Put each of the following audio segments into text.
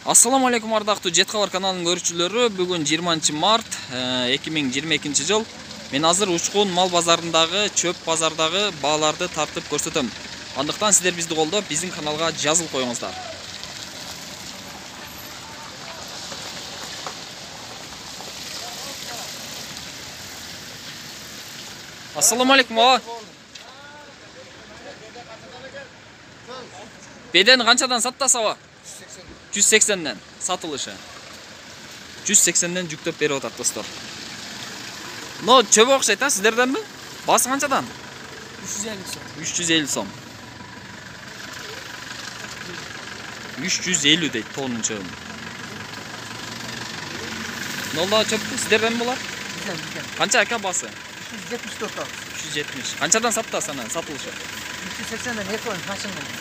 Assalamu alaikum ардактуу Jet Xabar каналынын көрүүчүлөрү. Бүгүн 20 март 2022 жыл. Мен азыр Учкун мал базарындагы, чөп базардагы бааларды тартып көрсөтөм. Андыктан сиздер бизди колдоп, биздин каналга жазылып коюңуздар. Assalamu alaikum baba. Beden канчадан саттаса ба? 180'den satılışı. 180'den жүктөп берип атат достор. Но чөбө окшойт а сиздерден ми? Басы канчадан? 350 сом. 350 сом. 350 дейт тонун чөбү. Нолда чөптү сиздерден болар? Bizden. Канча ака басы? 374 al. 370. Канчадан саттаса ана сатылышы? 380'den eko'ni paçın kıldım.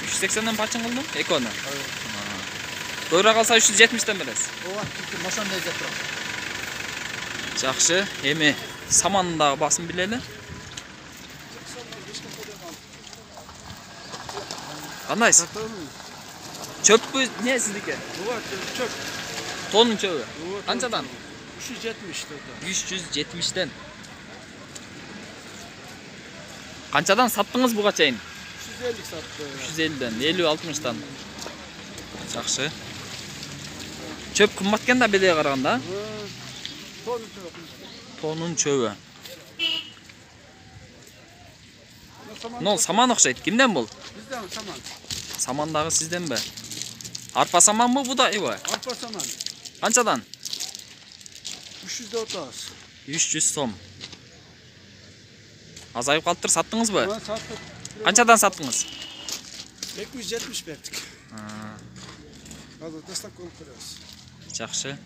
380'den paçın кылдым? Экону. Көйрө калса 370'den бересиз. Ова, машан лезет турат. Жакшы, эми самандагы басын билели. Кандайсыз? Чөппү не сиздики? Ова, çöp. Тонун чөбү. Канчадан? 370 turdu. 370'den. Канчадан саттыңыз буга чейин? 350 sattı. 350'den, 50-60'dan. Жакшы. Чөп кымбат экен да бедеге караганда. Тонун чөбү. Нол саман окшойт. Кимден бул? Bizden saman. Самандагы сизденби? Арпа саманбы, будайбы? Arpa saman. Канчадан? 330. 300 сом. Азайып калыптыр, саттыңызбы? Ben sattık. Канчадан саттыңыз? 270 verdik. Hazır destek olup veriyoruz. Жакшы.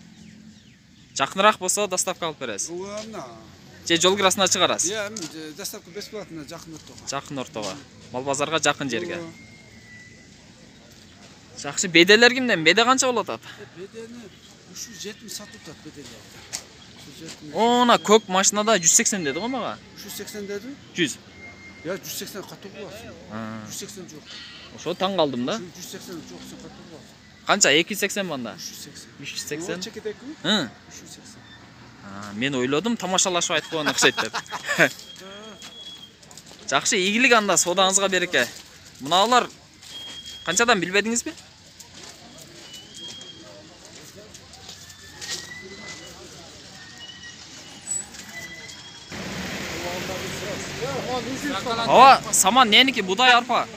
Жакыныраак болсо доставка алып бересиз. Uğurna. Же жол кырасына чыгарасыз? Ya, destek бесплатно жақын ортоға. Жакын ортого. Мал базарга жакын жерге. Жакшы, беделер кимден? Беде канча болот атат? Bedeni 370 satıp tat bedelerde. 370. Ona көк машинада 180 dedi го мага. 380 dedi. 100. Ya 180 katı bulasın. 180 yok. Ошо таң калдым да. 180 yok, sen katı bulasın. Канча? 280 банда. 380. 380. Çekedek mi? Hı. 380. Мен ойлодум тамашалашып айтып койгон окшойт деп. Жакшы, ийгилик анда, содаңызга береке. Мыналар канчадан билбедиңизби? Ава, саман неники? Будай, арпа.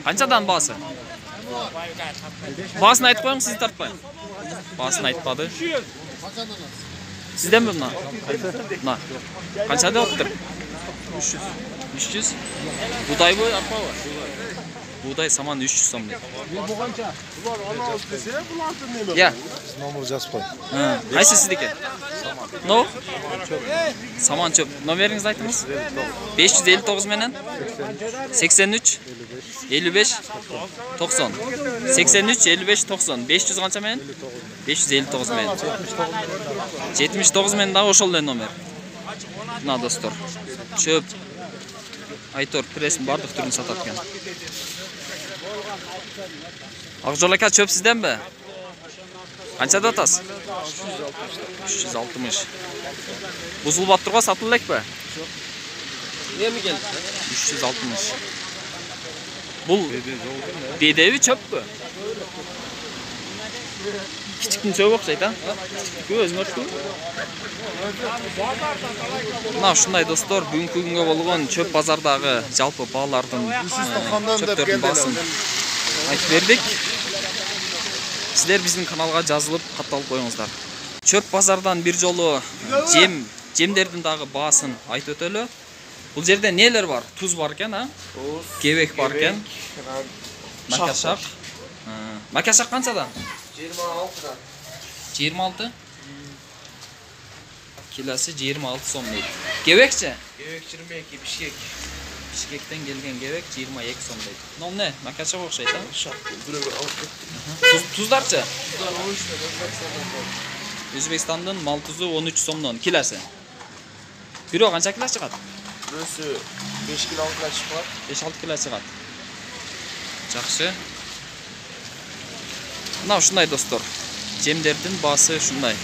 Канчадан басы? Басын айтып коюң, сиз тартпай. Басын айтпады. Сизденби мына? Мына. Канча деп атыптыр? 300. 300. Будайбы, арпабы? Будай саман 300 сом дейт. Bu kança? Bunlar 16 dese bulantın ne mi? Я. Номер жазып кой. Кайсы сиздики? Но? Саман чөп. Номериңизди айтыңыз? 559 менен 83 55 90. 83 55 90. 500 канча менен? 559 менен. 79 менен дагы ошол эле номер. Мына достор. Чөп. Айтор пресс бардык түрүн сатат экен. Акжол ака, чөп сизденби? Канча деп атасыз? 360. Бузулуп аттырго, сатылып элекпи? Nemi geldi? 360. Бул бедеби чөппү? Кичиктин чөбү окшойт а? Кичиктикү өзгөртү. Мына ушундай достор, бүгүнкү күнгө болгон чөп базардагы жалпы баалардын чөптөрдүн баасын айтып бердик. Сиздер биздин каналга жазылып, катталып коюңуздар. Чөп базардан бир жолу жемдердин дагы баасын айтып өтөлү. Бул жерде нелер бар? Туз бар экен, а? Кебек бар экен. Макашак. Макашак канчадан? 26'dan. 26. Kilosu 26 сом дейт. Кебекчи? Gevek 22, pişkek. Бишкектен келген кебек 22 сом дейт. Мынау не? Макашак окшойт, а? Birebir alıp. Туздарчы? Tuzlar 13 lira. Өзбекстандын мал тузу 13 сомдон килосы. Бирөө канча кило чыгат? Burası 5 kilo 6 kilo çıkar. 5-6 kilo чыгат. Жакшы. Мына ушундай достор. Жемдердин баасы ушундай.